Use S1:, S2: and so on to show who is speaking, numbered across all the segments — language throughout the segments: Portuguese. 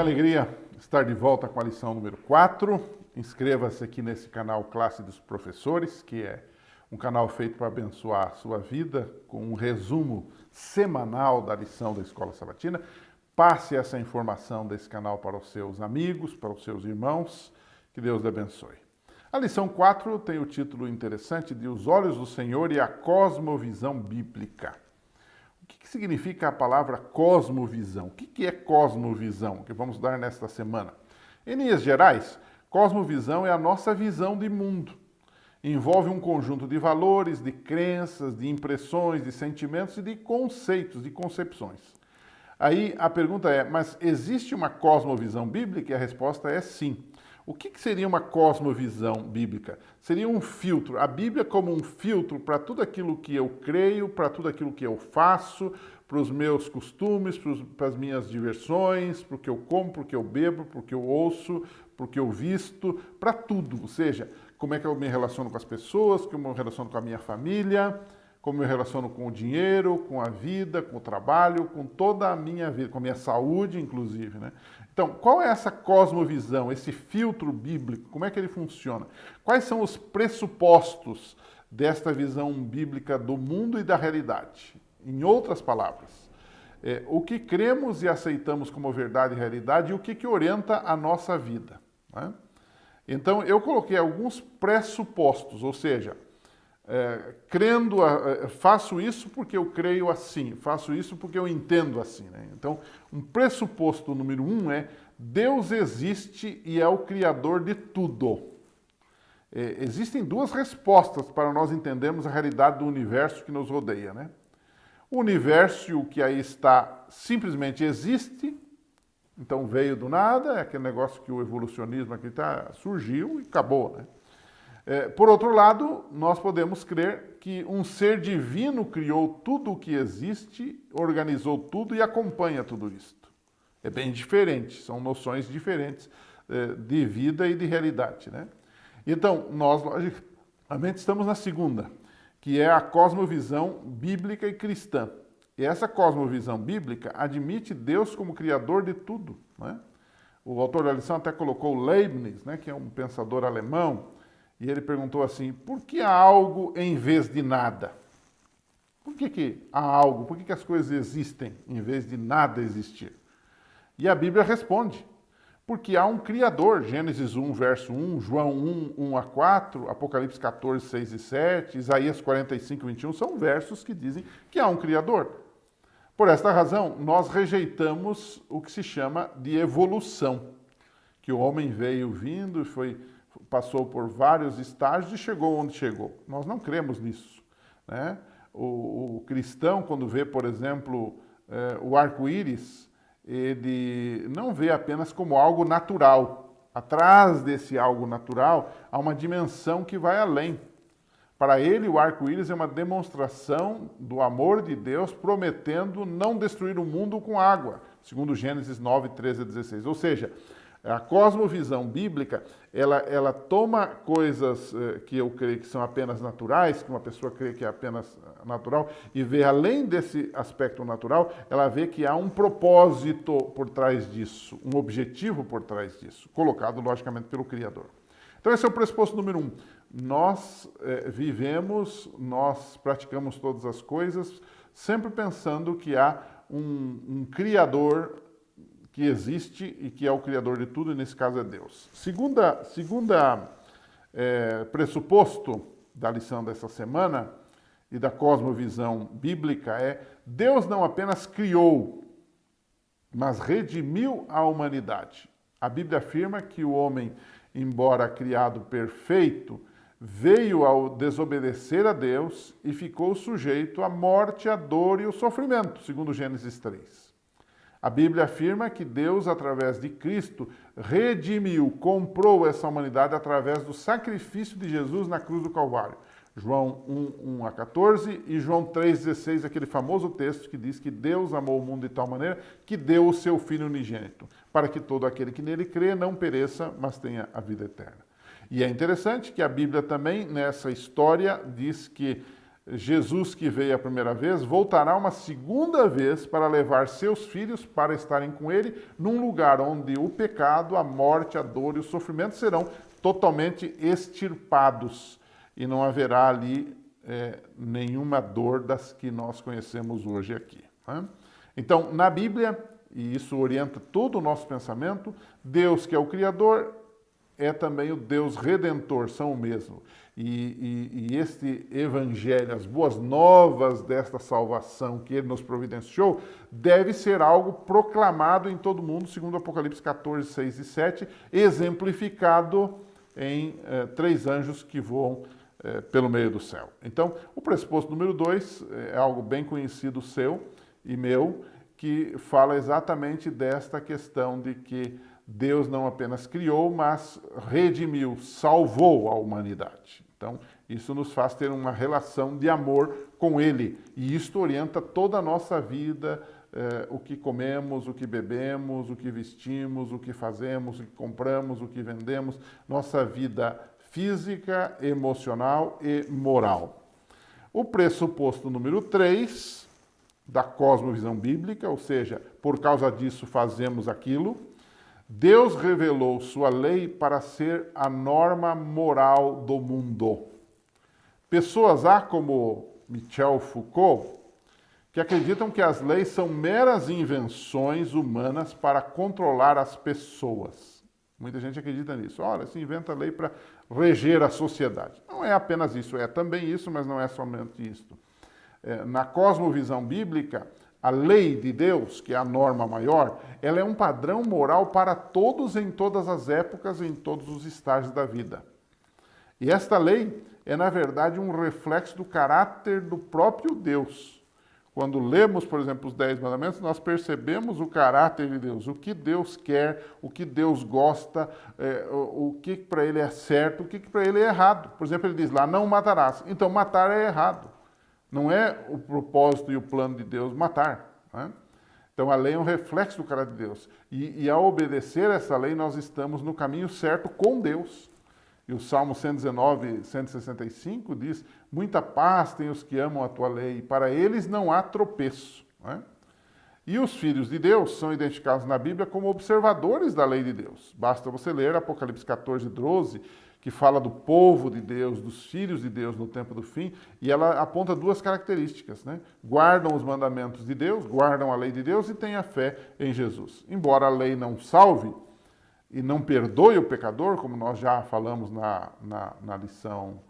S1: alegria estar de volta com a lição número 4. Inscreva-se aqui nesse canal Classe dos Professores, que é um canal feito para abençoar a sua vida, com um resumo semanal da lição da Escola Sabatina. Passe essa informação desse canal para os seus amigos, para os seus irmãos. Que Deus lhe abençoe. A lição 4 tem o título interessante de Os Olhos do Senhor e a Cosmovisão Bíblica. O que significa a palavra cosmovisão? O que é cosmovisão? Que vamos dar nesta semana. Em linhas gerais, cosmovisão é a nossa visão de mundo. Envolve um conjunto de valores, de crenças, de impressões, de sentimentos e de conceitos, de concepções. Aí a pergunta é, mas existe uma cosmovisão bíblica? E a resposta é sim. O que seria uma cosmovisão bíblica? Seria um filtro. A Bíblia como um filtro para tudo aquilo que eu creio, para tudo aquilo que eu faço, para os meus costumes, para as minhas diversões, para o que eu como, para o que eu bebo, para o que eu ouço, para o que eu visto, para tudo. Ou seja, como é que eu me relaciono com as pessoas, como eu me relaciono com a minha família, como eu me relaciono com o dinheiro, com a vida, com o trabalho, com toda a minha vida, com a minha saúde, inclusive, né? Então, qual é essa cosmovisão, esse filtro bíblico? Como é que ele funciona? Quais são os pressupostos desta visão bíblica do mundo e da realidade? Em outras palavras, o que cremos e aceitamos como verdade e realidade e o que orienta a nossa vida, né? Então, eu coloquei alguns pressupostos, ou seja, faço isso porque eu creio assim, faço isso porque eu entendo assim, né? Então, um pressuposto número 1 é Deus existe e é o Criador de tudo. Existem duas respostas para nós entendermos a realidade do universo que nos rodeia, né? O universo, o que aí está, simplesmente existe, então veio do nada, é aquele negócio que o evolucionismo aqui surgiu e acabou, né? Por outro lado, nós podemos crer que um ser divino criou tudo o que existe, organizou tudo e acompanha tudo isto. É bem diferente, são noções diferentes de vida e de realidade, né? Então, nós, logicamente, estamos na segunda, que é a cosmovisão bíblica e cristã. E essa cosmovisão bíblica admite Deus como criador de tudo, né? O autor da lição até colocou Leibniz, né, que é um pensador alemão, e ele perguntou assim, por que há algo em vez de nada? Por que há algo? Por que as coisas existem em vez de nada existir? E a Bíblia responde, porque há um Criador, Gênesis 1, verso 1, João 1, 1 a 4, Apocalipse 14, 6 e 7, Isaías 45, 21, são versos que dizem que há um Criador. Por esta razão, nós rejeitamos o que se chama de evolução, que o homem veio vindo e passou por vários estágios e chegou onde chegou. Nós não cremos nisso, né? O cristão, quando vê, por exemplo, o arco-íris, ele não vê apenas como algo natural. Atrás desse algo natural, há uma dimensão que vai além. Para ele, o arco-íris é uma demonstração do amor de Deus, prometendo não destruir o mundo com água, segundo Gênesis 9, 13 a 16. Ou seja, a cosmovisão bíblica, ela toma coisas que eu creio que são apenas naturais, que uma pessoa crê que é apenas natural, e vê além desse aspecto natural, ela vê que há um propósito por trás disso, um objetivo por trás disso, colocado, logicamente, pelo Criador. Então, esse é o pressuposto número 1. Nós nós praticamos todas as coisas, sempre pensando que há um Criador que existe e que é o Criador de tudo, e nesse caso é Deus. Segunda pressuposto da lição dessa semana e da cosmovisão bíblica é Deus não apenas criou, mas redimiu a humanidade. A Bíblia afirma que o homem, embora criado perfeito, veio ao desobedecer a Deus e ficou sujeito à morte, à dor e ao sofrimento, segundo Gênesis 3. A Bíblia afirma que Deus, através de Cristo, redimiu, comprou essa humanidade através do sacrifício de Jesus na cruz do Calvário. João 1, 1 a 14 e João 3,16, aquele famoso texto que diz que Deus amou o mundo de tal maneira que deu o seu Filho unigênito, para que todo aquele que nele crê não pereça, mas tenha a vida eterna. E é interessante que a Bíblia também, nessa história, diz que Jesus, que veio a primeira vez, voltará uma segunda vez para levar seus filhos para estarem com ele num lugar onde o pecado, a morte, a dor e o sofrimento serão totalmente extirpados e não haverá ali nenhuma dor das que nós conhecemos hoje aqui. Né? Então, na Bíblia, e isso orienta todo o nosso pensamento, Deus, que é o Criador, é também o Deus Redentor, são o mesmo. E este Evangelho, as boas novas desta salvação que Ele nos providenciou, deve ser algo proclamado em todo o mundo, segundo Apocalipse 14, 6 e 7, exemplificado em 3 anjos que voam pelo meio do céu. Então, o pressuposto número 2 é algo bem conhecido seu e meu, que fala exatamente desta questão de que Deus não apenas criou, mas redimiu, salvou a humanidade. Então, isso nos faz ter uma relação de amor com Ele. E isto orienta toda a nossa vida, o que comemos, o que bebemos, o que vestimos, o que fazemos, o que compramos, o que vendemos, nossa vida física, emocional e moral. O pressuposto número 3 da cosmovisão bíblica, ou seja, por causa disso fazemos aquilo, Deus revelou sua lei para ser a norma moral do mundo. Pessoas há como Michel Foucault, que acreditam que as leis são meras invenções humanas para controlar as pessoas. Muita gente acredita nisso. Olha, se inventa lei para reger a sociedade. Não é apenas isso, é também isso, mas não é somente isso. Na cosmovisão bíblica, a lei de Deus, que é a norma maior, ela é um padrão moral para todos em todas as épocas e em todos os estágios da vida. E esta lei é, na verdade, um reflexo do caráter do próprio Deus. Quando lemos, por exemplo, os 10 mandamentos, nós percebemos o caráter de Deus, o que Deus quer, o que Deus gosta, o que para ele é certo, o que para ele é errado. Por exemplo, ele diz lá, não matarás. Então, matar é errado. Não é o propósito e o plano de Deus matar. Né? Então, a lei é um reflexo do caráter de Deus. E ao obedecer essa lei, nós estamos no caminho certo com Deus. E o Salmo 119, 165 diz, muita paz tem os que amam a tua lei, e para eles não há tropeço. Né? E os filhos de Deus são identificados na Bíblia como observadores da lei de Deus. Basta você ler Apocalipse 14, 12, que fala do povo de Deus, dos filhos de Deus no tempo do fim, e ela aponta 2 características, né? Guardam os mandamentos de Deus, guardam a lei de Deus e têm a fé em Jesus. Embora a lei não salve e não perdoe o pecador, como nós já falamos na lição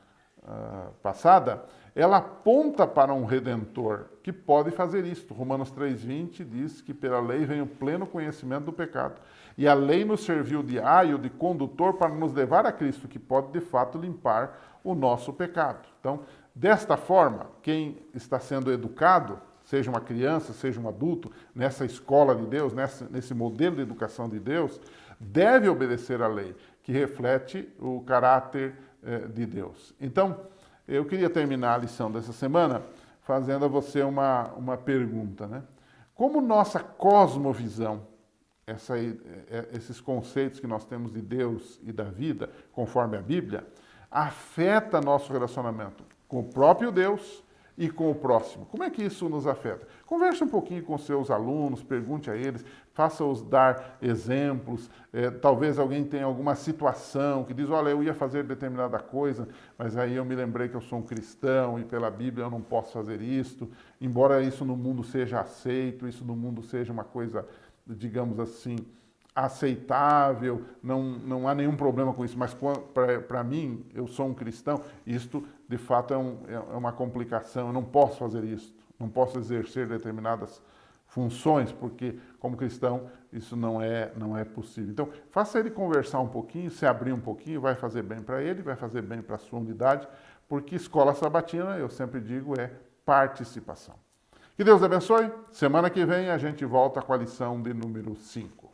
S1: passada, ela aponta para um Redentor que pode fazer isto. Romanos 3,20 diz que pela lei vem o pleno conhecimento do pecado. E a lei nos serviu de aio, de condutor, para nos levar a Cristo, que pode de fato limpar o nosso pecado. Então, desta forma, quem está sendo educado, seja uma criança, seja um adulto, nessa escola de Deus, nesse modelo de educação de Deus, deve obedecer à lei, que reflete o caráter de Deus. Então, eu queria terminar a lição dessa semana fazendo a você uma pergunta, né? Como nossa cosmovisão, esses conceitos que nós temos de Deus e da vida, conforme a Bíblia, afeta nosso relacionamento com o próprio Deus e com o próximo? Como é que isso nos afeta? Converse um pouquinho com seus alunos, pergunte a eles, faça-os dar exemplos. Talvez alguém tenha alguma situação que diz, olha, eu ia fazer determinada coisa, mas aí eu me lembrei que eu sou um cristão e pela Bíblia eu não posso fazer isto, embora isso no mundo seja aceito, isso no mundo seja uma coisa, digamos assim, aceitável, não há nenhum problema com isso, mas para mim, eu sou um cristão, isto de fato é uma complicação, eu não posso fazer isso, não posso exercer determinadas funções, porque como cristão isso não é possível. Então, faça ele conversar um pouquinho, se abrir um pouquinho, vai fazer bem para ele, vai fazer bem para a sua unidade, porque escola sabatina, eu sempre digo, é participação. Que Deus abençoe. Semana que vem a gente volta com a lição de número 5.